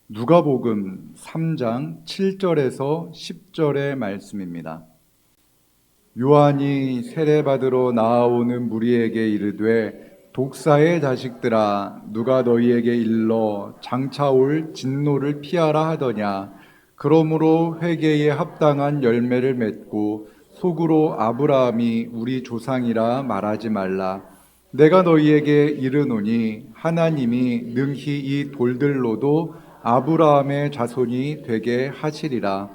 누가복음 3장 7절에서 10절의 말씀입니다. 요한이 세례받으러 나아오는 무리에게 이르되 독사의 자식들아 누가 너희에게 일러 장차 올 진노를 피하라 하더냐. 그러므로 회개에 합당한 열매를 맺고 속으로 아브라함이 우리 조상이라 말하지 말라. 내가 너희에게 이르노니 하나님이 능히 이 돌들로도 아브라함의 자손이 되게 하시리라.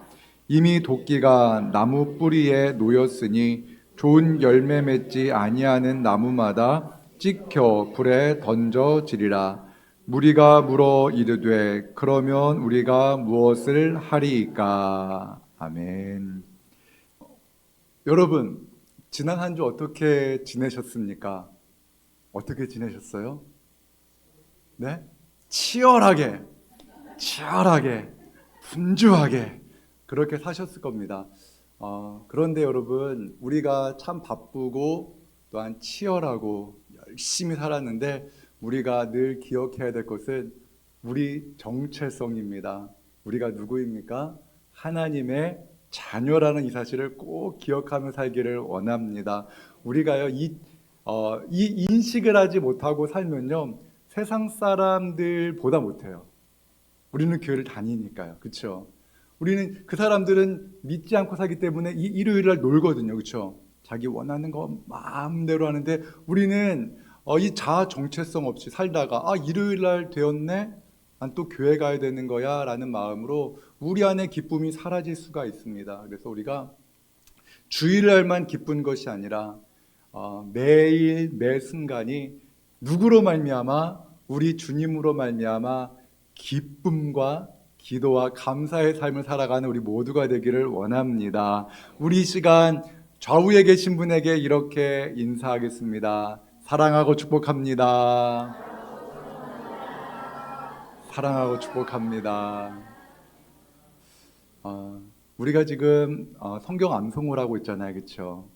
이미 도끼가 나무 뿌리에 놓였으니 좋은 열매 맺지 아니하는 나무마다 찍혀 불에 던져지리라. 무리가 물어 이르되 그러면 우리가 무엇을 하리이까? 아멘. 여러분, 지난 한 주 어떻게 지내셨습니까? 어떻게 지내셨어요? 네? 치열하게, 분주하게 그렇게 사셨을 겁니다. 그런데 여러분, 우리가 참 바쁘고 또한 치열하고 열심히 살았는데 우리가 늘 기억해야 될 것은 우리 정체성입니다. 우리가 누구입니까? 하나님의 자녀라는 이 사실을 꼭 기억하며 살기를 원합니다. 우리가요, 이 인식을 하지 못하고 살면요, 세상 사람들보다 못해요. 우리는 교회를 다니니까요. 그렇죠? 우리는 그 사람들은 믿지 않고 살기 때문에 이 일요일 날 놀거든요. 그렇죠? 자기 원하는 거 마음대로 하는데 우리는 이 자아 정체성 없이 살다가 일요일 날 되었네? 난 또 교회 가야 되는 거야 라는 마음으로 우리 안에 기쁨이 사라질 수가 있습니다. 그래서 우리가 주일날만 기쁜 것이 아니라 매일 매 순간이 누구로 말미암아? 우리 주님으로 말미암아 기쁨과 기도와 감사의 삶을 살아가는 우리 모두가 되기를 원합니다. 우리 시간 좌우에 계신 분에게 이렇게 인사하겠습니다. 사랑하고 축복합니다. 사랑하고 축복합니다. 우리가 지금 성경 암송을 하고 있잖아요. 그렇죠?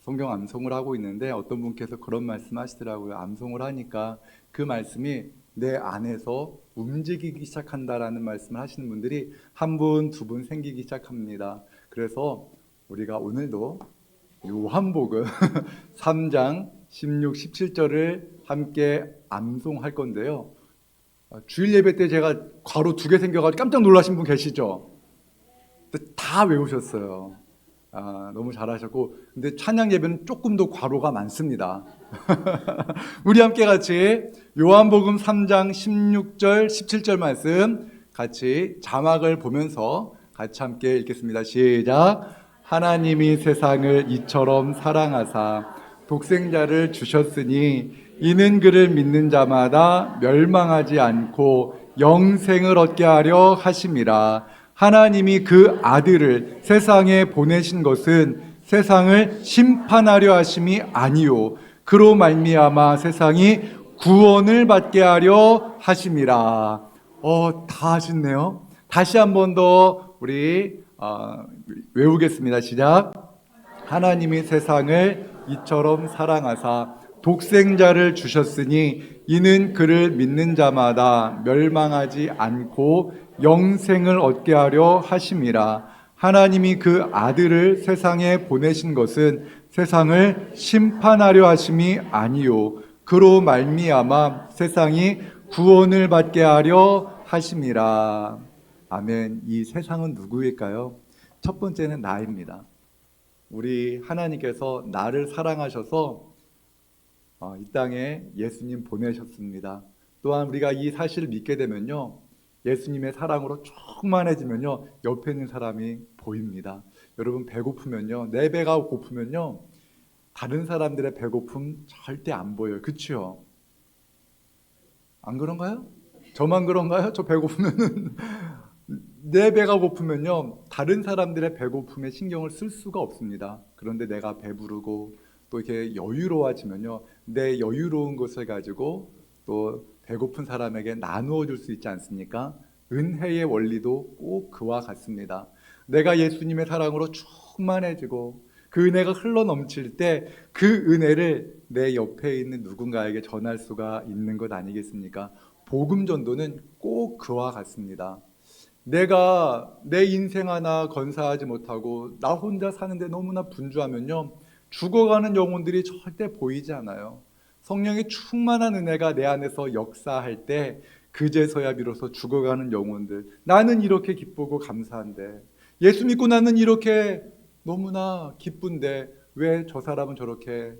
성경 암송을 하고 있는데 어떤 분께서 그런 말씀 하시더라고요. 암송을 하니까 그 말씀이 내 안에서 움직이기 시작한다라는 말씀을 하시는 분들이 한 분, 두 분 생기기 시작합니다. 그래서 우리가 오늘도 요한복음 3장 16, 17절을 함께 암송할 건데요. 주일 예배 때 제가 괄호 2개 생겨가지고 깜짝 놀라신 분 계시죠? 다 외우셨어요. 너무 잘하셨고, 근데 찬양 예배는 조금 더 괄호가 많습니다. 우리 함께 같이 요한복음 3장 16절 17절 말씀 같이 자막을 보면서 같이 함께 읽겠습니다. 시작. 하나님이 세상을 이처럼 사랑하사 독생자를 주셨으니 이는 그를 믿는 자마다 멸망하지 않고 영생을 얻게 하려 하심이라. 하나님이 그 아들을 세상에 보내신 것은 세상을 심판하려 하심이 아니요 그로 말미암아 세상이 구원을 받게 하려 하심이라. 다 하셨네요. 다시 한 번 더 우리 외우겠습니다. 시작. 하나님이 세상을 이처럼 사랑하사 독생자를 주셨으니 이는 그를 믿는 자마다 멸망하지 않고 영생을 얻게 하려 하심이라. 하나님이 그 아들을 세상에 보내신 것은 세상을 심판하려 하심이 아니요 그로 말미암아 세상이 구원을 받게 하려 하심이라. 아멘. 이 세상은 누구일까요? 첫 번째는 나입니다. 우리 하나님께서 나를 사랑하셔서 이 땅에 예수님 보내셨습니다. 또한 우리가 이 사실을 믿게 되면요, 예수님의 사랑으로 충만해지면요, 옆에 있는 사람이 보입니다. 여러분, 배고프면요, 내 배가 고프면요, 다른 사람들의 배고픔 절대 안 보여요. 그렇죠? 안 그런가요? 저만 그런가요? 저 배고프면은 내 배가 고프면요, 다른 사람들의 배고픔에 신경을 쓸 수가 없습니다. 그런데 내가 배부르고 또 이렇게 여유로워지면요, 내 여유로운 것을 가지고 또 배고픈 사람에게 나누어 줄 수 있지 않습니까? 은혜의 원리도 꼭 그와 같습니다. 내가 예수님의 사랑으로 충만해지고 그 은혜가 흘러 넘칠 때 그 은혜를 내 옆에 있는 누군가에게 전할 수가 있는 것 아니겠습니까? 복음 전도는 꼭 그와 같습니다. 내가 내 인생 하나 건사하지 못하고 나 혼자 사는데 너무나 분주하면요, 죽어가는 영혼들이 절대 보이지 않아요. 성령의 충만한 은혜가 내 안에서 역사할 때 그제서야 비로소 죽어가는 영혼들, 나는 이렇게 기쁘고 감사한데, 예수 믿고 나는 이렇게 너무나 기쁜데 왜 저 사람은 저렇게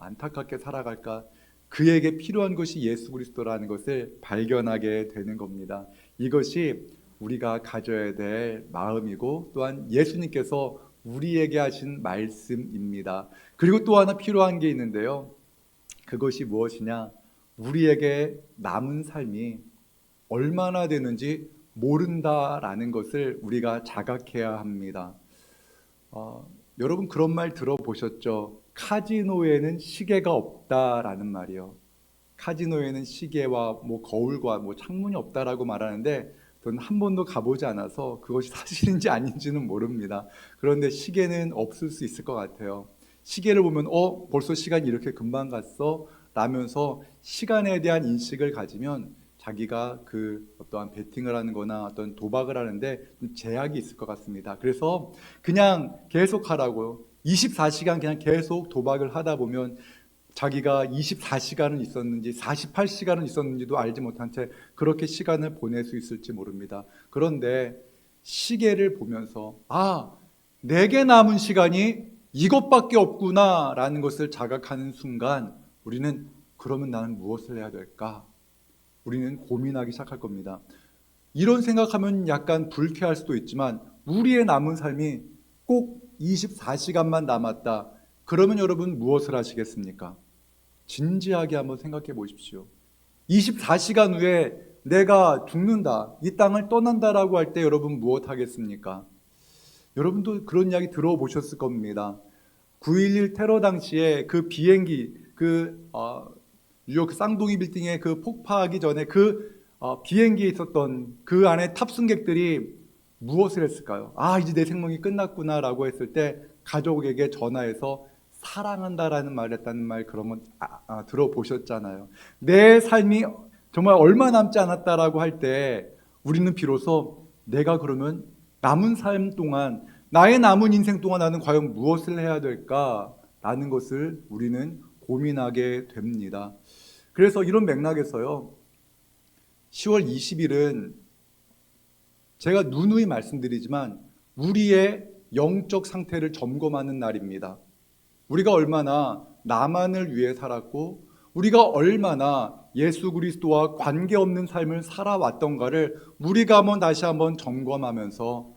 안타깝게 살아갈까? 그에게 필요한 것이 예수 그리스도라는 것을 발견하게 되는 겁니다. 이것이 우리가 가져야 될 마음이고, 또한 예수님께서 우리에게 하신 말씀입니다. 그리고 또 하나 필요한 게 있는데요, 그것이 무엇이냐? 우리에게 남은 삶이 얼마나 되는지 모른다라는 것을 우리가 자각해야 합니다. 여러분 그런 말 들어보셨죠? 카지노에는 시계가 없다라는 말이요. 카지노에는 시계와 거울과 창문이 없다라고 말하는데, 저는 한 번도 가보지 않아서 그것이 사실인지 아닌지는 모릅니다. 그런데 시계는 없을 수 있을 것 같아요. 시계를 보면 벌써 시간이 이렇게 금방 갔어 라면서 시간에 대한 인식을 가지면 자기가 어떠한 베팅을 하는 거나 어떤 도박을 하는데 제약이 있을 것 같습니다. 그래서 그냥 계속 하라고 24시간 그냥 계속 도박을 하다 보면 자기가 24시간은 있었는지 48시간은 있었는지도 알지 못한 채 그렇게 시간을 보낼 수 있을지 모릅니다. 그런데 시계를 보면서 내게 남은 시간이 이것밖에 없구나 라는 것을 자각하는 순간 우리는 그러면 나는 무엇을 해야 될까? 우리는 고민하기 시작할 겁니다. 이런 생각하면 약간 불쾌할 수도 있지만, 우리의 남은 삶이 꼭 24시간만 남았다. 그러면 여러분 무엇을 하시겠습니까? 진지하게 한번 생각해 보십시오. 24시간 후에 내가 죽는다, 이 땅을 떠난다라고 할 때 여러분 무엇 하겠습니까? 여러분도 그런 이야기 들어보셨을 겁니다. 9.11 테러 당시에 그 비행기, 뉴욕 쌍둥이 빌딩에 그 폭파하기 전에 비행기에 있었던 그 안에 탑승객들이 무엇을 했을까요? 이제 내 생명이 끝났구나 라고 했을 때 가족에게 전화해서 사랑한다라는 말을 했다는 말, 그런 건 들어보셨잖아요. 내 삶이 정말 얼마 남지 않았다라고 할 때 우리는 비로소 내가 그러면 남은 삶 동안, 나의 남은 인생 동안 나는 과연 무엇을 해야 될까라는 것을 우리는 고민하게 됩니다. 그래서 이런 맥락에서요, 10월 20일은 제가 누누이 말씀드리지만 우리의 영적 상태를 점검하는 날입니다. 우리가 얼마나 나만을 위해 살았고 우리가 얼마나 예수 그리스도와 관계없는 삶을 살아왔던가를 우리가 다시 한번 점검하면서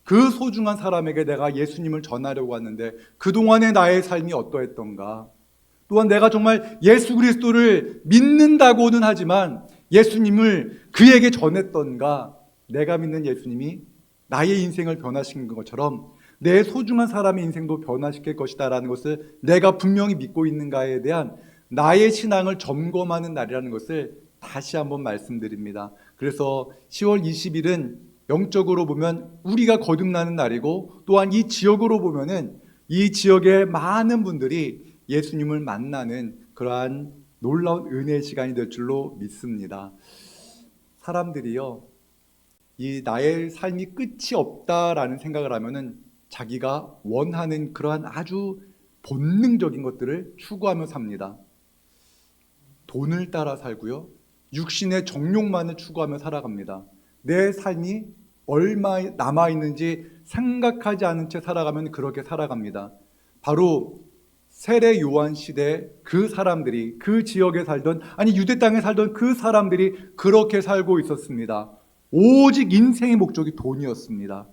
그 소중한 사람에게 내가 예수님을 전하려고 하는데 그동안의 나의 삶이 어떠했던가, 또한 내가 정말 예수 그리스도를 믿는다고는 하지만 예수님을 그에게 전했던가, 내가 믿는 예수님이 나의 인생을 변화시킨 것처럼 내 소중한 사람의 인생도 변화시킬 것이다 라는 것을 내가 분명히 믿고 있는가에 대한 나의 신앙을 점검하는 날이라는 것을 다시 한번 말씀드립니다. 그래서 10월 20일은 영적으로 보면 우리가 거듭나는 날이고, 또한 이 지역으로 보면은 이 지역의 많은 분들이 예수님을 만나는 그러한 놀라운 은혜의 시간이 될 줄로 믿습니다. 사람들이요, 이 나의 삶이 끝이 없다라는 생각을 하면은 자기가 원하는 그러한 아주 본능적인 것들을 추구하며 삽니다. 돈을 따라 살고요, 육신의 정욕만을 추구하며 살아갑니다. 내 삶이 얼마 남아있는지 생각하지 않은 채 살아가면 그렇게 살아갑니다. 바로 세례 요한 시대 그 사람들이, 그 지역에 살던, 유대 땅에 살던 그 사람들이 그렇게 살고 있었습니다. 오직 인생의 목적이 돈이었습니다.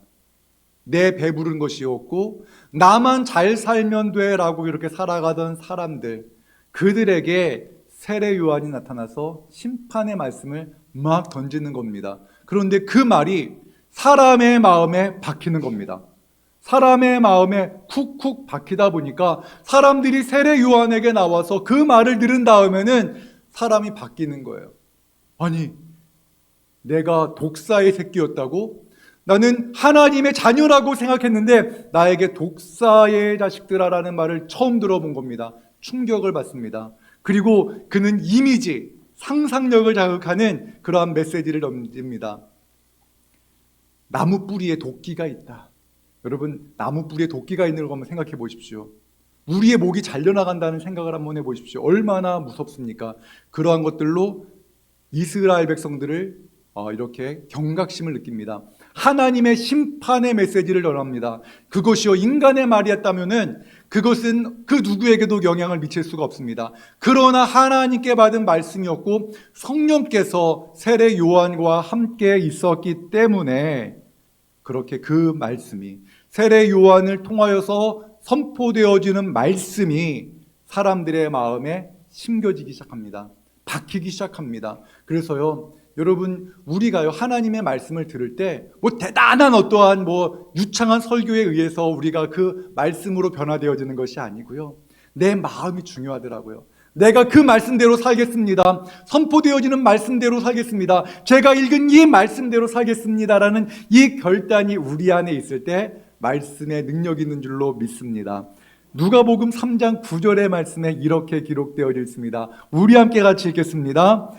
내 배부른 것이었고 나만 잘 살면 돼 라고 이렇게 살아가던 사람들, 그들에게 세례 요한이 나타나서 심판의 말씀을 막 던지는 겁니다. 그런데 그 말이 사람의 마음에 박히는 겁니다. 사람의 마음에 쿡쿡 박히다 보니까 사람들이 세례 요한에게 나와서 그 말을 들은 다음에는 사람이 바뀌는 거예요. 내가 독사의 새끼였다고? 나는 하나님의 자녀라고 생각했는데 나에게 독사의 자식들아라는 말을 처음 들어본 겁니다. 충격을 받습니다. 그리고 그는 이미지, 상상력을 자극하는 그러한 메시지를 던집니다. 나무 뿌리에 도끼가 있다. 여러분, 나무 뿌리에 도끼가 있는 거 한번 생각해 보십시오. 우리의 목이 잘려나간다는 생각을 한번 해보십시오. 얼마나 무섭습니까? 그러한 것들로 이스라엘 백성들을 이렇게 경각심을 느낍니다. 하나님의 심판의 메시지를 전합니다. 그것이요 인간의 말이었다면은 그것은 그 누구에게도 영향을 미칠 수가 없습니다. 그러나 하나님께 받은 말씀이었고 성령께서 세례 요한과 함께 있었기 때문에 그렇게 그 말씀이 세례 요한을 통하여서 선포되어지는 말씀이 사람들의 마음에 심겨지기 시작합니다. 박히기 시작합니다. 그래서요, 여러분, 우리가요, 하나님의 말씀을 들을 때, 대단한 어떠한 유창한 설교에 의해서 우리가 그 말씀으로 변화되어지는 것이 아니고요. 내 마음이 중요하더라고요. 내가 그 말씀대로 살겠습니다. 선포되어지는 말씀대로 살겠습니다. 제가 읽은 이 말씀대로 살겠습니다라는 이 결단이 우리 안에 있을 때 말씀에 능력이 있는 줄로 믿습니다. 누가복음 3장 9절의 말씀에 이렇게 기록되어 있습니다. 우리 함께 같이 읽겠습니다.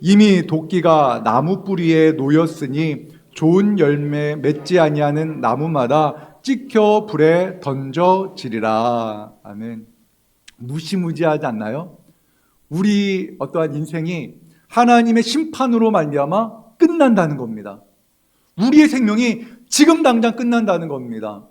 이미 도끼가 나무 뿌리에 놓였으니 좋은 열매 맺지 아니하는 나무마다 찍혀 불에 던져지리라. 아멘. 무시무지하지 않나요? 우리 어떠한 인생이 하나님의 심판으로 말미암아 끝난다는 겁니다. 우리의 생명이 지금 당장 끝난다는 겁니다.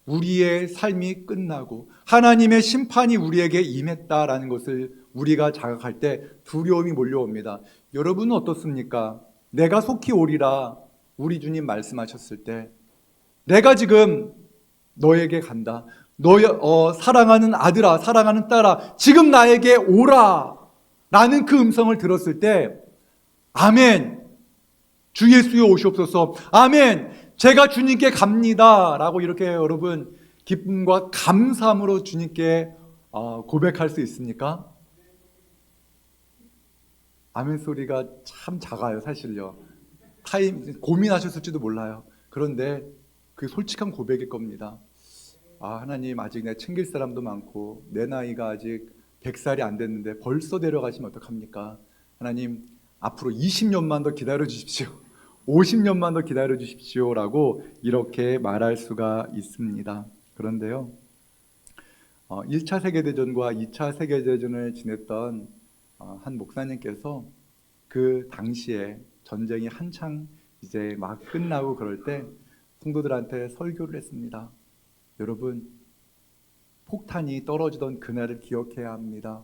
우리의 삶이 끝나고 하나님의 심판이 우리에게 임했다라는 것을 우리가 자각할 때 두려움이 몰려옵니다. 여러분은 어떻습니까? 내가 속히 오리라 우리 주님 말씀하셨을 때 내가 지금 너에게 간다. 너의 사랑하는 아들아, 사랑하는 딸아, 지금 나에게 오라 라는 그 음성을 들었을 때 아멘, 주 예수여 오시옵소서, 아멘, 제가 주님께 갑니다 라고 이렇게 여러분 기쁨과 감사함으로 주님께 고백할 수 있습니까? 아멘 소리가 참 작아요. 사실요, 고민하셨을지도 몰라요. 그런데 그게 솔직한 고백일 겁니다. 하나님, 아직 내가 챙길 사람도 많고 내 나이가 아직 100살이 안 됐는데 벌써 데려가시면 어떡합니까? 하나님, 앞으로 20년만 더 기다려 주십시오. 50년만 더 기다려 주십시오 라고 이렇게 말할 수가 있습니다. 그런데요, 1차 세계대전과 2차 세계대전을 지냈던 한 목사님께서 그 당시에 전쟁이 한창 이제 막 끝나고 그럴 때 성도들한테 설교를 했습니다. 여러분, 폭탄이 떨어지던 그날을 기억해야 합니다.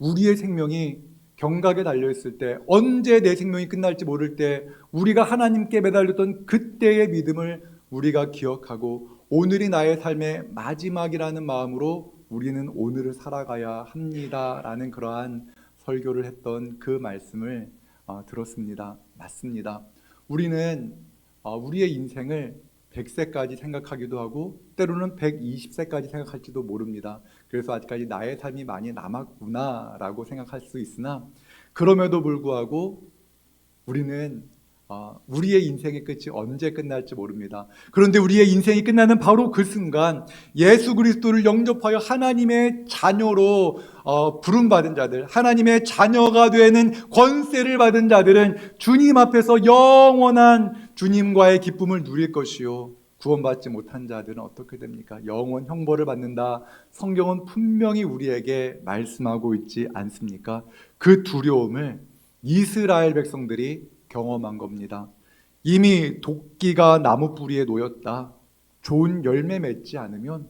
우리의 생명이 경각에 달려있을 때, 언제 내 생명이 끝날지 모를 때 우리가 하나님께 매달렸던 그때의 믿음을 우리가 기억하고 오늘이 나의 삶의 마지막이라는 마음으로 우리는 오늘을 살아가야 합니다라는 그러한 설교를 했던 그 말씀을 들었습니다. 맞습니다. 우리는 우리의 인생을 100세까지 생각하기도 하고 때로는 120세까지 생각할지도 모릅니다. 그래서 아직까지 나의 삶이 많이 남았구나 라고 생각할 수 있으나 그럼에도 불구하고 우리는 우리의 인생의 끝이 언제 끝날지 모릅니다. 그런데 우리의 인생이 끝나는 바로 그 순간 예수 그리스도를 영접하여 하나님의 자녀로 부름받은 자들, 하나님의 자녀가 되는 권세를 받은 자들은 주님 앞에서 영원한 주님과의 기쁨을 누릴 것이요, 구원받지 못한 자들은 어떻게 됩니까? 영원 형벌을 받는다. 성경은 분명히 우리에게 말씀하고 있지 않습니까? 그 두려움을 이스라엘 백성들이 경험한 겁니다. 이미 도끼가 나무 뿌리에 놓였다. 좋은 열매 맺지 않으면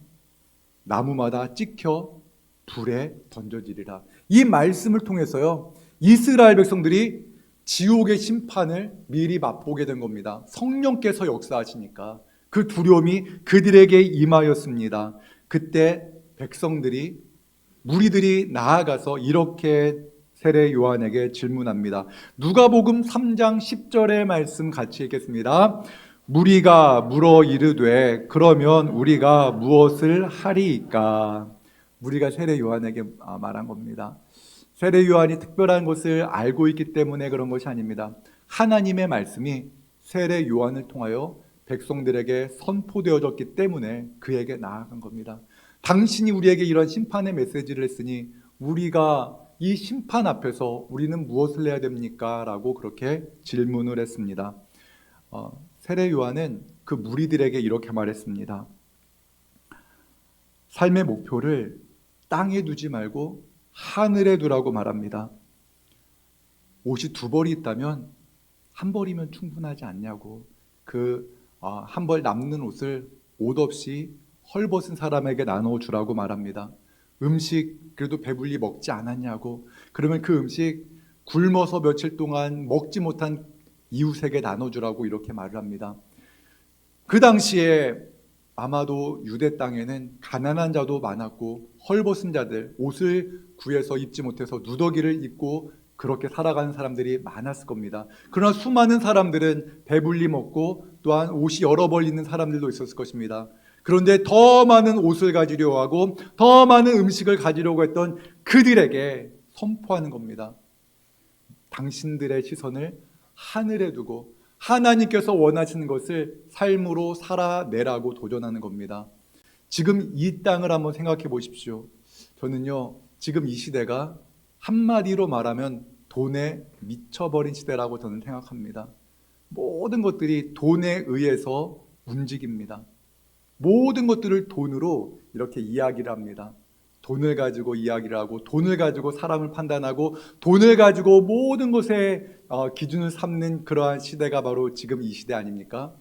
나무마다 찍혀 불에 던져지리라. 이 말씀을 통해서요, 이스라엘 백성들이 지옥의 심판을 미리 맛보게 된 겁니다. 성령께서 역사하시니까 그 두려움이 그들에게 임하였습니다. 그때 백성들이, 무리들이 나아가서 이렇게 세례 요한에게 질문합니다. 누가복음 3장 10절의 말씀 같이 읽겠습니다. 무리가 물어 이르되 그러면 우리가 무엇을 하리이까? 무리가 세례 요한에게 말한 겁니다. 세례 요한이 특별한 것을 알고 있기 때문에 그런 것이 아닙니다. 하나님의 말씀이 세례 요한을 통하여 백성들에게 선포되어졌기 때문에 그에게 나아간 겁니다. 당신이 우리에게 이런 심판의 메시지를 했으니 우리가 이 심판 앞에서 우리는 무엇을 해야 됩니까? 라고 그렇게 질문을 했습니다. 세례 요한은 그 무리들에게 이렇게 말했습니다. 삶의 목표를 땅에 두지 말고 하늘에 두라고 말합니다. 옷이 두 벌이 있다면 한 벌이면 충분하지 않냐고, 한 벌 남는 옷을 옷 없이 헐벗은 사람에게 나눠주라고 말합니다. 음식 그래도 배불리 먹지 않았냐고, 그러면 그 음식 굶어서 며칠 동안 먹지 못한 이웃에게 나눠주라고 이렇게 말을 합니다. 그 당시에 아마도 유대 땅에는 가난한 자도 많았고 헐벗은 자들, 옷을 구해서 입지 못해서 누더기를 입고 그렇게 살아가는 사람들이 많았을 겁니다. 그러나 수많은 사람들은 배불리 먹고 또한 옷이 여러 벌 있는 사람들도 있었을 것입니다. 그런데 더 많은 옷을 가지려고 하고 더 많은 음식을 가지려고 했던 그들에게 선포하는 겁니다. 당신들의 시선을 하늘에 두고 하나님께서 원하시는 것을 삶으로 살아내라고 도전하는 겁니다. 지금 이 땅을 한번 생각해 보십시오. 저는요, 지금 이 시대가 한마디로 말하면 돈에 미쳐버린 시대라고 저는 생각합니다. 모든 것들이 돈에 의해서 움직입니다. 모든 것들을 돈으로 이렇게 이야기를 합니다. 돈을 가지고 이야기를 하고 돈을 가지고 사람을 판단하고 돈을 가지고 모든 것에 기준을 삼는 그러한 시대가 바로 지금 이 시대 아닙니까?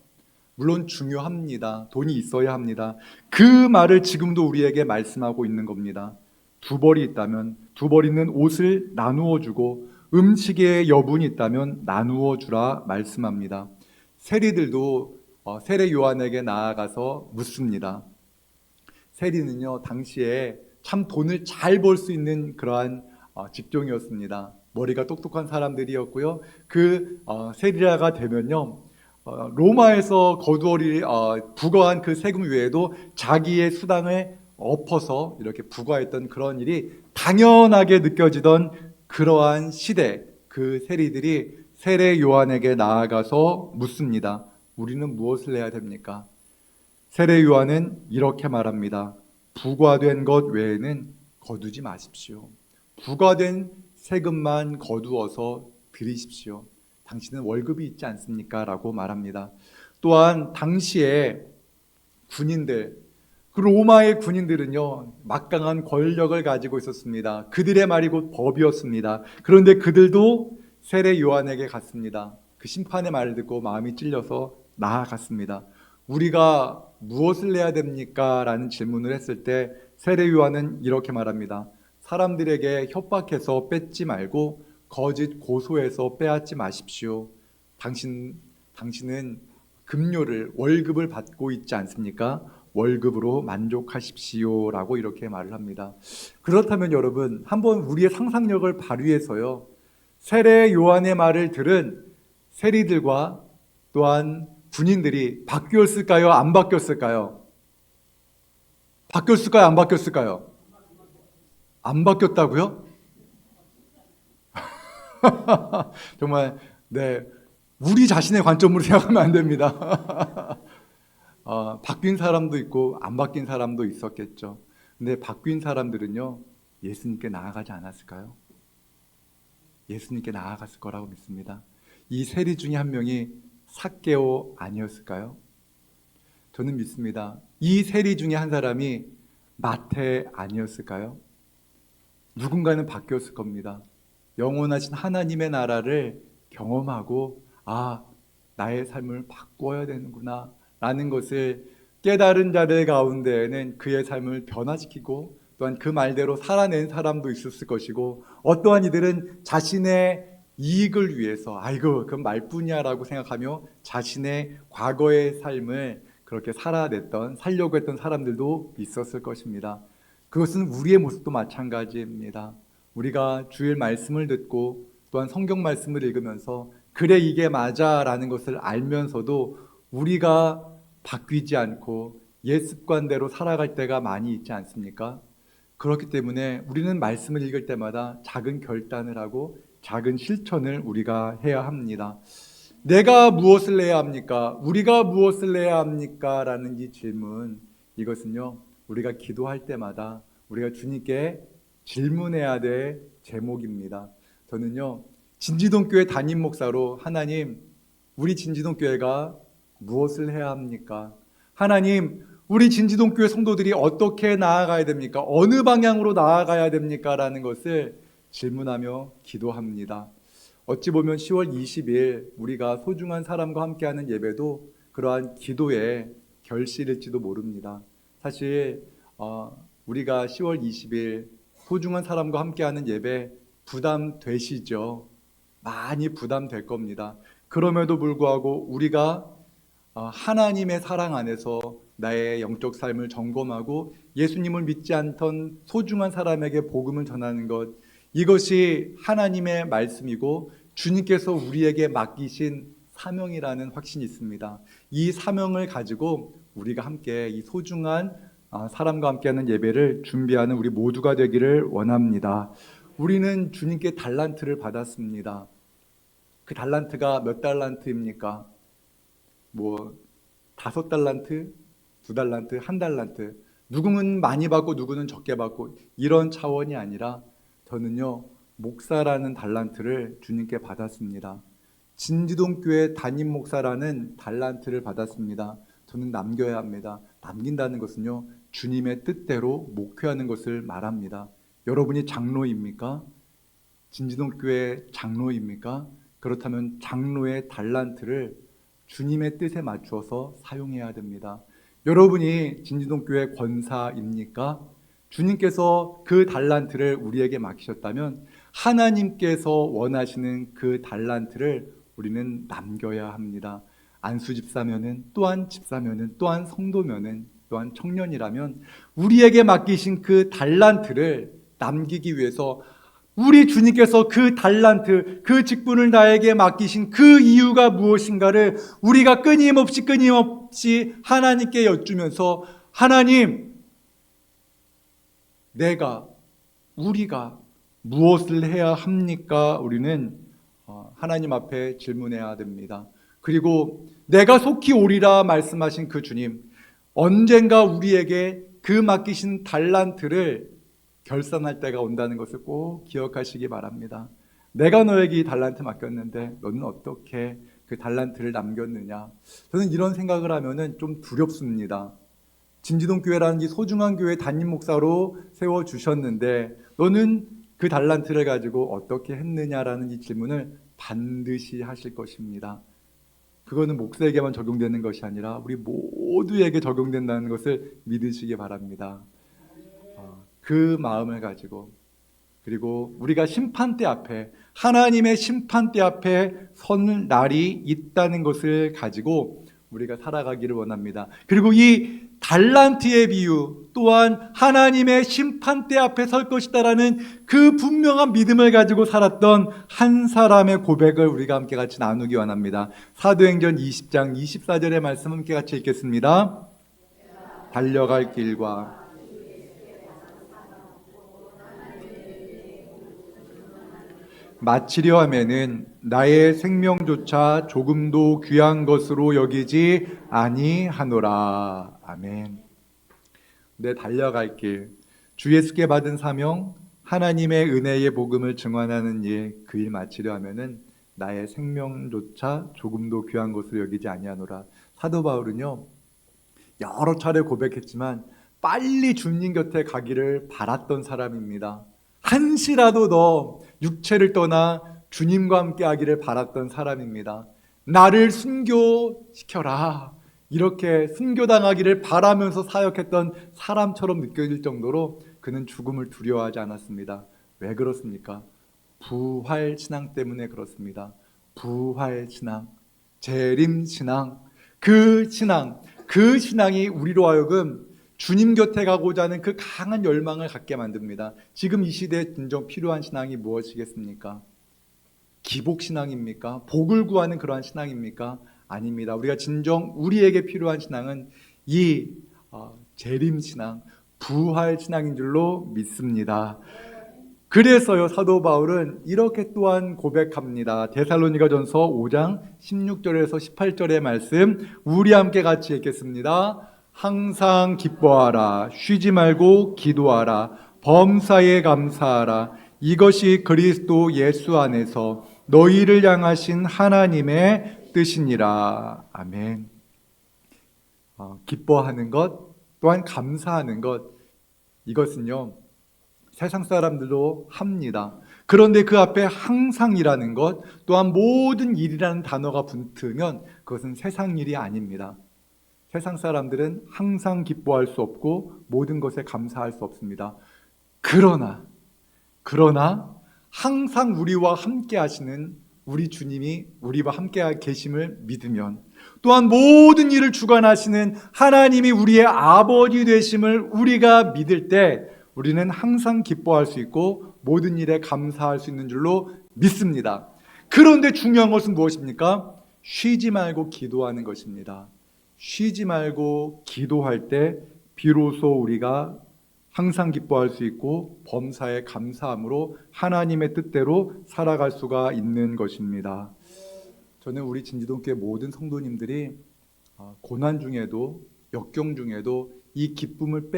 물론 중요합니다. 돈이 있어야 합니다. 그 말을 지금도 우리에게 말씀하고 있는 겁니다. 두 벌이 있다면 두 벌 있는 옷을 나누어 주고 음식에 여분이 있다면 나누어 주라 말씀합니다. 세리들도 세례 요한에게 나아가서 묻습니다. 세리는요, 당시에 참 돈을 잘 벌 수 있는 그러한 직종이었습니다. 머리가 똑똑한 사람들이었고요. 세리라가 되면요, 로마에서 거두어리 부과한 그 세금 외에도 자기의 수당을 엎어서 이렇게 부과했던 그런 일이 당연하게 느껴지던 그러한 시대, 그 세리들이 세례 요한에게 나아가서 묻습니다. 우리는 무엇을 해야 됩니까? 세례 요한은 이렇게 말합니다. 부과된 것 외에는 거두지 마십시오. 부과된 세금만 거두어서 드리십시오. 당신은 월급이 있지 않습니까? 라고 말합니다. 또한 당시에 군인들, 그 로마의 군인들은요, 막강한 권력을 가지고 있었습니다. 그들의 말이 곧 법이었습니다. 그런데 그들도 세례 요한에게 갔습니다. 그 심판의 말을 듣고 마음이 찔려서 나아갔습니다. 우리가 무엇을 해야 됩니까? 라는 질문을 했을 때 세례 요한은 이렇게 말합니다. 사람들에게 협박해서 뺏지 말고 거짓 고소해서 빼앗지 마십시오. 당신은 급료를, 월급을 받고 있지 않습니까? 월급으로 만족하십시오. 라고 이렇게 말을 합니다. 그렇다면 여러분, 한번 우리의 상상력을 발휘해서요, 세례 요한의 말을 들은 세리들과 또한 군인들이 바뀌었을까요? 안 바뀌었을까요? 바뀌었을까요? 안 바뀌었을까요? 안 바뀌었다고요? 정말, 네, 우리 자신의 관점으로 생각하면 안 됩니다. 바뀐 사람도 있고 안 바뀐 사람도 있었겠죠. 근데 바뀐 사람들은요, 예수님께 나아가지 않았을까요? 예수님께 나아갔을 거라고 믿습니다. 이 세리 중에 한 명이 삭개오 아니었을까요? 저는 믿습니다. 이 세리 중에 한 사람이 마태 아니었을까요? 누군가는 바뀌었을 겁니다. 영원하신 하나님의 나라를 경험하고 나의 삶을 바꿔야 되는구나 라는 것을 깨달은 자들 가운데에는 그의 삶을 변화시키고 또한 그 말대로 살아낸 사람도 있었을 것이고, 어떠한 이들은 자신의 이익을 위해서 그건 말뿐이야 라고 생각하며 자신의 과거의 삶을 그렇게 살려고 했던 사람들도 있었을 것입니다. 그것은 우리의 모습도 마찬가지입니다. 우리가 주일 말씀을 듣고 또한 성경 말씀을 읽으면서 그래 이게 맞아 라는 것을 알면서도 우리가 바뀌지 않고 옛 습관대로 살아갈 때가 많이 있지 않습니까? 그렇기 때문에 우리는 말씀을 읽을 때마다 작은 결단을 하고 작은 실천을 우리가 해야 합니다. 내가 무엇을 해야 합니까? 우리가 무엇을 해야 합니까? 라는 이 질문, 이것은요, 우리가 기도할 때마다 우리가 주님께 질문해야 될 제목입니다. 저는요, 진지동교회 담임 목사로 하나님, 우리 진지동교회가 무엇을 해야 합니까? 하나님, 우리 진지동교회 성도들이 어떻게 나아가야 됩니까? 어느 방향으로 나아가야 됩니까? 라는 것을 질문하며 기도합니다. 어찌 보면 10월 20일 우리가 소중한 사람과 함께하는 예배도 그러한 기도의 결실일지도 모릅니다. 사실 우리가 10월 20일 소중한 사람과 함께하는 예배 부담되시죠? 많이 부담될 겁니다. 그럼에도 불구하고 우리가 하나님의 사랑 안에서 나의 영적 삶을 점검하고 예수님을 믿지 않던 소중한 사람에게 복음을 전하는 것, 이것이 하나님의 말씀이고 주님께서 우리에게 맡기신 사명이라는 확신이 있습니다. 이 사명을 가지고 우리가 함께 이 소중한 사람과 함께하는 예배를 준비하는 우리 모두가 되기를 원합니다. 우리는 주님께 달란트를 받았습니다. 그 달란트가 몇 달란트입니까? 5달란트, 2달란트, 1달란트. 누구는 많이 받고 누구는 적게 받고 이런 차원이 아니라 저는요, 목사라는 달란트를 주님께 받았습니다. 진지동교회 담임 목사라는 달란트를 받았습니다. 저는 남겨야 합니다. 남긴다는 것은요, 주님의 뜻대로 목회하는 것을 말합니다. 여러분이 장로입니까? 진지동교회 장로입니까? 그렇다면 장로의 달란트를 주님의 뜻에 맞추어서 사용해야 됩니다. 여러분이 진지동교회 권사입니까? 주님께서 그 달란트를 우리에게 맡기셨다면 하나님께서 원하시는 그 달란트를 우리는 남겨야 합니다. 안수 집사면은, 또한 집사면은, 또한 성도면은, 또한 청년이라면 우리에게 맡기신 그 달란트를 남기기 위해서 우리 주님께서 그 달란트, 그 직분을 나에게 맡기신 그 이유가 무엇인가를 우리가 끊임없이 하나님께 여쭈면서 하나님, 우리가 무엇을 해야 합니까? 우리는 하나님 앞에 질문해야 됩니다. 그리고 내가 속히 오리라 말씀하신 그 주님, 언젠가 우리에게 그 맡기신 달란트를 결산할 때가 온다는 것을 꼭 기억하시기 바랍니다. 내가 너에게 이 달란트 맡겼는데 너는 어떻게 그 달란트를 남겼느냐? 저는 이런 생각을 하면은 좀 두렵습니다. 진지동교회라는 이 소중한 교회 담임 목사로 세워주셨는데 너는 그 달란트를 가지고 어떻게 했느냐라는 이 질문을 반드시 하실 것입니다. 그거는 목사에게만 적용되는 것이 아니라 우리 모두에게 적용된다는 것을 믿으시기 바랍니다. 그 마음을 가지고, 그리고 우리가 심판대 앞에, 하나님의 심판대 앞에 선 날이 있다는 것을 가지고 우리가 살아가기를 원합니다. 그리고 이 달란트의 비유 또한 하나님의 심판대 앞에 설 것이다라는 그 분명한 믿음을 가지고 살았던 한 사람의 고백을 우리가 함께 같이 나누기 원합니다. 사도행전 20장 24절의 말씀 함께 같이 읽겠습니다. 달려갈 길과 마치려 하면은 나의 생명조차 조금도 귀한 것으로 여기지 아니하노라. 아멘. 내 달려갈 길, 주 예수께 받은 사명, 하나님의 은혜의 복음을 증언하는 일, 그 일 마치려 하면은 나의 생명조차 조금도 귀한 것으로 여기지 아니하노라. 사도 바울은요, 여러 차례 고백했지만 빨리 주님 곁에 가기를 바랐던 사람입니다. 한시라도 더 육체를 떠나 주님과 함께 하기를 바랐던 사람입니다. 나를 순교시켜라, 이렇게 순교당하기를 바라면서 사역했던 사람처럼 느껴질 정도로 그는 죽음을 두려워하지 않았습니다. 왜 그렇습니까? 부활신앙 때문에 그렇습니다. 부활신앙, 재림신앙, 그 신앙이 우리로 하여금 주님 곁에 가고자 하는 그 강한 열망을 갖게 만듭니다. 지금 이 시대에 진정 필요한 신앙이 무엇이겠습니까? 기복신앙입니까? 복을 구하는 그러한 신앙입니까? 아닙니다. 우리가 진정 우리에게 필요한 신앙은 이 재림신앙, 부활신앙인 줄로 믿습니다. 그래서요, 사도 바울은 이렇게 또한 고백합니다. 데살로니가전서 5장 16절에서 18절의 말씀 우리 함께 같이 읽겠습니다. 항상 기뻐하라, 쉬지 말고 기도하라, 범사에 감사하라, 이것이 그리스도 예수 안에서 너희를 향하신 하나님의 뜻이니라. 아멘. 기뻐하는 것, 또한 감사하는 것, 이것은요 세상 사람들도 합니다. 그런데 그 앞에 항상이라는 것, 또한 모든 일이라는 단어가 붙으면 그것은 세상 일이 아닙니다. 세상 사람들은 항상 기뻐할 수 없고 모든 것에 감사할 수 없습니다. 그러나 항상 우리와 함께 하시는 우리 주님이 우리와 함께 계심을 믿으면, 또한 모든 일을 주관하시는 하나님이 우리의 아버지 되심을 우리가 믿을 때 우리는 항상 기뻐할 수 있고 모든 일에 감사할 수 있는 줄로 믿습니다. 그런데 중요한 것은 무엇입니까? 쉬지 말고 기도하는 것입니다. 쉬지 말고 기도할 때 비로소 우리가 항상 기뻐할 수 있고 범사에 감사함으로 하나님의 뜻대로 살아갈 수가 있는 것입니다. 저는 우리 진지동교회 모든 성도님들이 고난 중에도 역경 중에도 이 기쁨을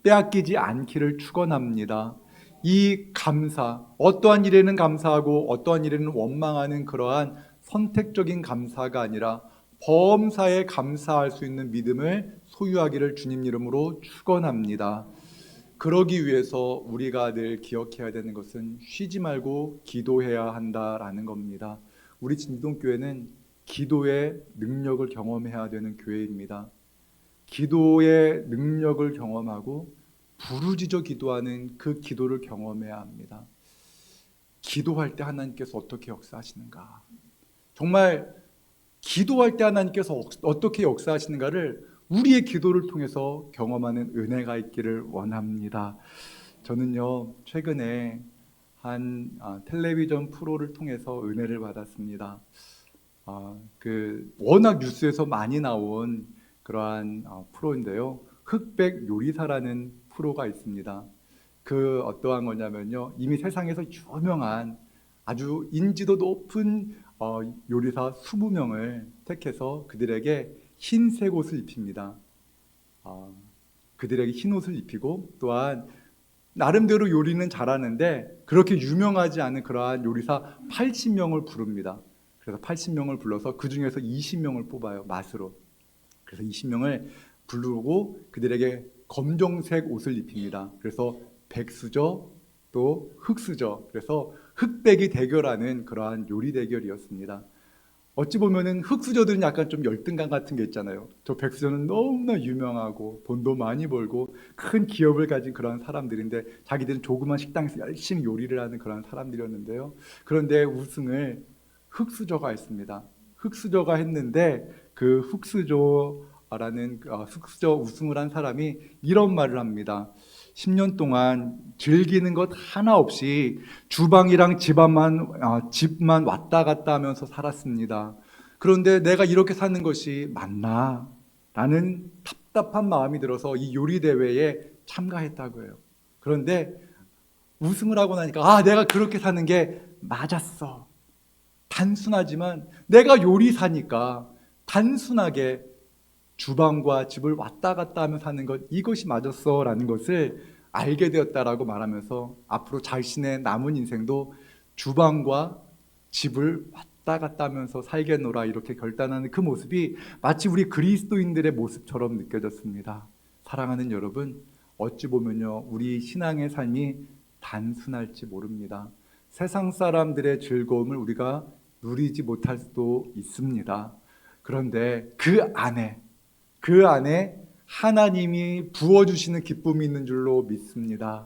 빼앗기지 않기를 축원합니다. 이 감사, 어떠한 일에는 감사하고 어떠한 일에는 원망하는 그러한 선택적인 감사가 아니라 범사에 감사할 수 있는 믿음을 소유하기를 주님 이름으로 축원합니다. 그러기 위해서 우리가 늘 기억해야 되는 것은 쉬지 말고 기도해야 한다라는 겁니다. 우리 진동교회는 기도의 능력을 경험해야 되는 교회입니다. 기도의 능력을 경험하고 부르짖어 기도하는 그 기도를 경험해야 합니다. 기도할 때 하나님께서 어떻게 역사하시는가, 정말 기도할 때 하나님께서 어떻게 역사하시는가를 우리의 기도를 통해서 경험하는 은혜가 있기를 원합니다. 저는요 최근에 한 텔레비전 프로를 통해서 은혜를 받았습니다. 워낙 뉴스에서 많이 나온 그러한 프로인데요, 흑백 요리사라는 프로가 있습니다. 그 어떠한 거냐면요, 이미 세상에서 유명한 아주 인지도 높은 요리사 20명을 택해서 그들에게 흰색 옷을 입힙니다. 그들에게 흰 옷을 입히고, 또한 나름대로 요리는 잘하는데 그렇게 유명하지 않은 그러한 요리사 80명을 부릅니다. 그래서 80명을 불러서 그 중에서 20명을 뽑아요, 맛으로. 그래서 20명을 부르고 그들에게 검정색 옷을 입힙니다. 그래서 백수저 또 흑수저, 그래서 흑백이 대결하는 그러한 요리 대결이었습니다. 어찌 보면은 흑수저들은 약간 좀 열등감 같은 게 있잖아요. 저 백수저는 너무나 유명하고 돈도 많이 벌고 큰 기업을 가진 그런 사람들인데 자기들은 조그만 식당에서 열심히 요리를 하는 그런 사람들이었는데요. 그런데 우승을 흑수저가 했습니다. 흑수저가 했는데 그 흑수저 우승을 한 사람이 이런 말을 합니다. 10년 동안 즐기는 것 하나 없이 주방이랑 집만 왔다 갔다 하면서 살았습니다. 그런데 내가 이렇게 사는 것이 맞나? 라는 답답한 마음이 들어서 이 요리 대회에 참가했다고 해요. 그런데 우승을 하고 나니까 내가 그렇게 사는 게 맞았어. 단순하지만 내가 요리사니까 단순하게 주방과 집을 왔다 갔다 하며 사는 것, 이것이 맞았어 라는 것을 알게 되었다라고 말하면서 앞으로 자신의 남은 인생도 주방과 집을 왔다 갔다 하면서 살겠노라 이렇게 결단하는 그 모습이 마치 우리 그리스도인들의 모습처럼 느껴졌습니다. 사랑하는 여러분, 어찌 보면요 우리 신앙의 삶이 단순할지 모릅니다. 세상 사람들의 즐거움을 우리가 누리지 못할 수도 있습니다. 그런데 그 안에 하나님이 부어주시는 기쁨이 있는 줄로 믿습니다.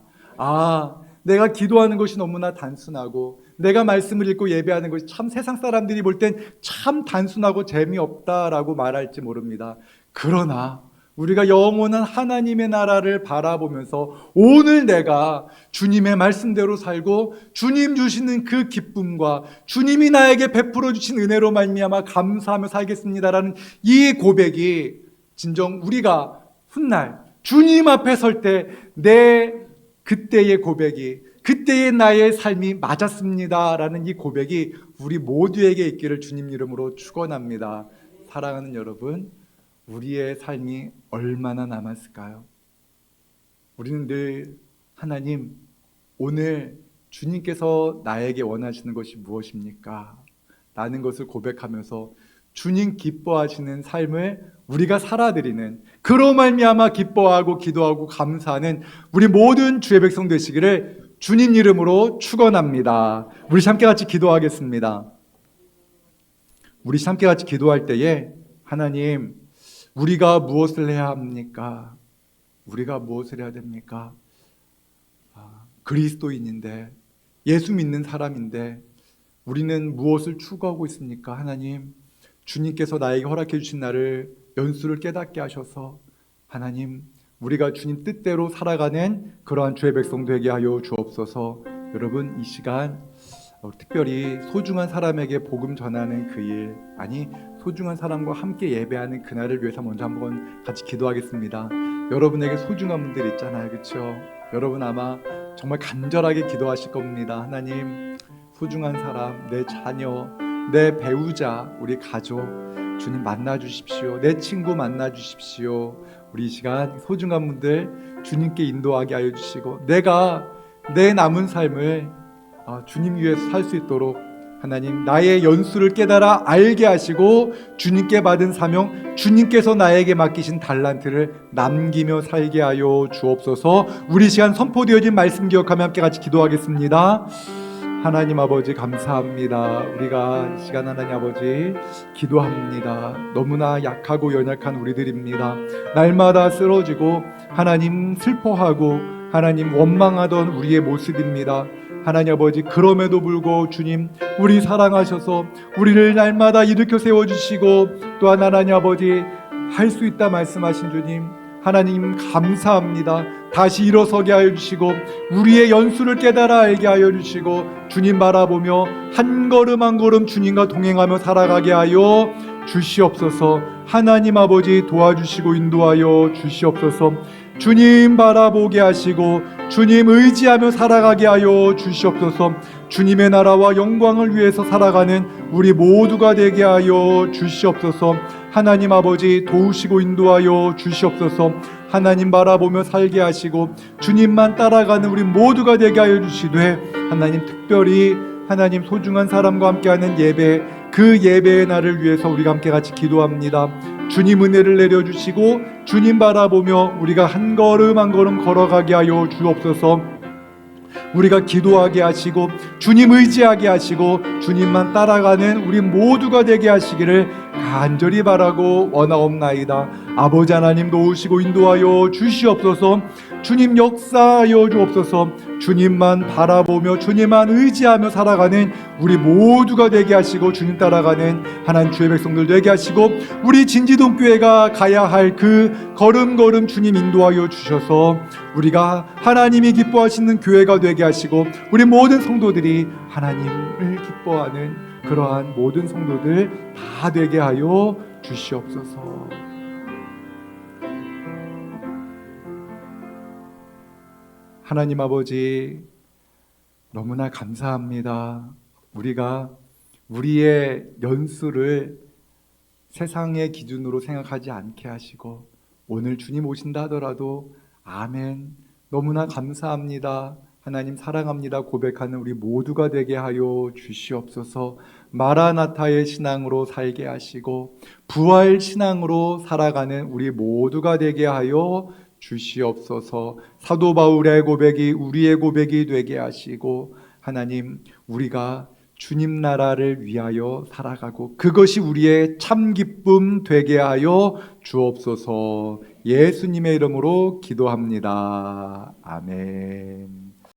내가 기도하는 것이 너무나 단순하고 내가 말씀을 읽고 예배하는 것이 참 세상 사람들이 볼 땐 참 단순하고 재미없다라고 말할지 모릅니다. 그러나 우리가 영원한 하나님의 나라를 바라보면서 오늘 내가 주님의 말씀대로 살고 주님 주시는 그 기쁨과 주님이 나에게 베풀어 주신 은혜로 말미암아 감사하며 살겠습니다라는 이 고백이 진정 우리가 훗날 주님 앞에 설 때 내 그때의 고백이, 그때의 나의 삶이 맞았습니다라는 이 고백이 우리 모두에게 있기를 주님 이름으로 축원합니다. 사랑하는 여러분, 우리의 삶이 얼마나 남았을까요? 우리는 늘 하나님, 오늘 주님께서 나에게 원하시는 것이 무엇입니까? 라는 것을 고백하면서 주님 기뻐하시는 삶을 우리가 살아드리는, 그로 말미암아 기뻐하고 기도하고 감사하는 우리 모든 주의 백성 되시기를 주님 이름으로 축원합니다. 우리 함께 같이 기도하겠습니다. 우리 함께 같이 기도할 때에 하나님, 우리가 무엇을 해야 합니까? 우리가 무엇을 해야 됩니까? 그리스도인인데, 예수 믿는 사람인데 우리는 무엇을 추구하고 있습니까? 하나님, 주님께서 나에게 허락해 주신 날을 연수를 깨닫게 하셔서 하나님, 우리가 주님 뜻대로 살아가는 그러한 주의 백성 되게 하여 주옵소서. 여러분, 이 시간 특별히 소중한 사람에게 복음 전하는 그 일, 아니 소중한 사람과 함께 예배하는 그날을 위해서 먼저 한번 같이 기도하겠습니다. 여러분에게 소중한 분들 있잖아요, 그렇죠? 여러분 아마 정말 간절하게 기도하실 겁니다. 하나님, 소중한 사람, 내 자녀, 내 배우자, 우리 가족 주님 만나 주십시오. 내 친구 만나 주십시오. 우리 이 시간 소중한 분들 주님께 인도하게 하여 주시고, 내가 내 남은 삶을 주님 위해서 살 수 있도록 하나님, 나의 연수를 깨달아 알게 하시고 주님께 받은 사명, 주님께서 나에게 맡기신 달란트를 남기며 살게 하여 주옵소서. 우리 시간 선포되어진 말씀 기억하며 함께 같이 기도하겠습니다. 하나님 아버지, 감사합니다. 우리가 이 시간 하나님 아버지 기도합니다. 너무나 약하고 연약한 우리들입니다. 날마다 쓰러지고 하나님 슬퍼하고 하나님 원망하던 우리의 모습입니다. 하나님 아버지, 그럼에도 불구하고 주님 우리 사랑하셔서 우리를 날마다 일으켜 세워주시고, 또한 하나님 아버지 할 수 있다 말씀하신 주님, 하나님 감사합니다. 다시 일어서게 하여 주시고 우리의 연수를 깨달아 알게 하여 주시고 주님 바라보며 한 걸음 한 걸음 주님과 동행하며 살아가게 하여 주시옵소서. 하나님 아버지 도와주시고 인도하여 주시옵소서. 주님 바라보게 하시고 주님 의지하며 살아가게 하여 주시옵소서. 주님의 나라와 영광을 위해서 살아가는 우리 모두가 되게 하여 주시옵소서. 하나님 아버지 도우시고 인도하여 주시옵소서. 하나님 바라보며 살게 하시고 주님만 따라가는 우리 모두가 되게 하여 주시되, 하나님 특별히 하나님 소중한 사람과 함께하는 예배, 그 예배의 날을 위해서 우리가 함께 같이 기도합니다. 주님 은혜를 내려주시고 주님 바라보며 우리가 한 걸음 한 걸음 걸어가게 하여 주옵소서. 우리가 기도하게 하시고 주님 의지하게 하시고 주님만 따라가는 우리 모두가 되게 하시기를 간절히 바라고 원하옵나이다. 아버지 하나님 도우시고 인도하여 주시옵소서. 주님 역사하여 주옵소서. 주님만 바라보며 주님만 의지하며 살아가는 우리 모두가 되게 하시고 주님 따라가는 하나님 주의 백성들 되게 하시고, 우리 진지동교회가 가야 할 그 걸음걸음 주님 인도하여 주셔서 우리가 하나님이 기뻐하시는 교회가 되게 하시고 우리 모든 성도들이 하나님을 기뻐하는 그러한 모든 성도들 다 되게 하여 주시옵소서. 하나님 아버지, 너무나 감사합니다. 우리가 우리의 연수를 세상의 기준으로 생각하지 않게 하시고 오늘 주님 오신다 하더라도 아멘, 너무나 감사합니다, 하나님 사랑합니다 고백하는 우리 모두가 되게 하여 주시옵소서. 마라나타의 신앙으로 살게 하시고 부활 신앙으로 살아가는 우리 모두가 되게 하여 주시옵소서. 사도 바울의 고백이 우리의 고백이 되게 하시고 하나님, 우리가 주님 나라를 위하여 살아가고 그것이 우리의 참 기쁨 되게 하여 주옵소서. 예수님의 이름으로 기도합니다. 아멘.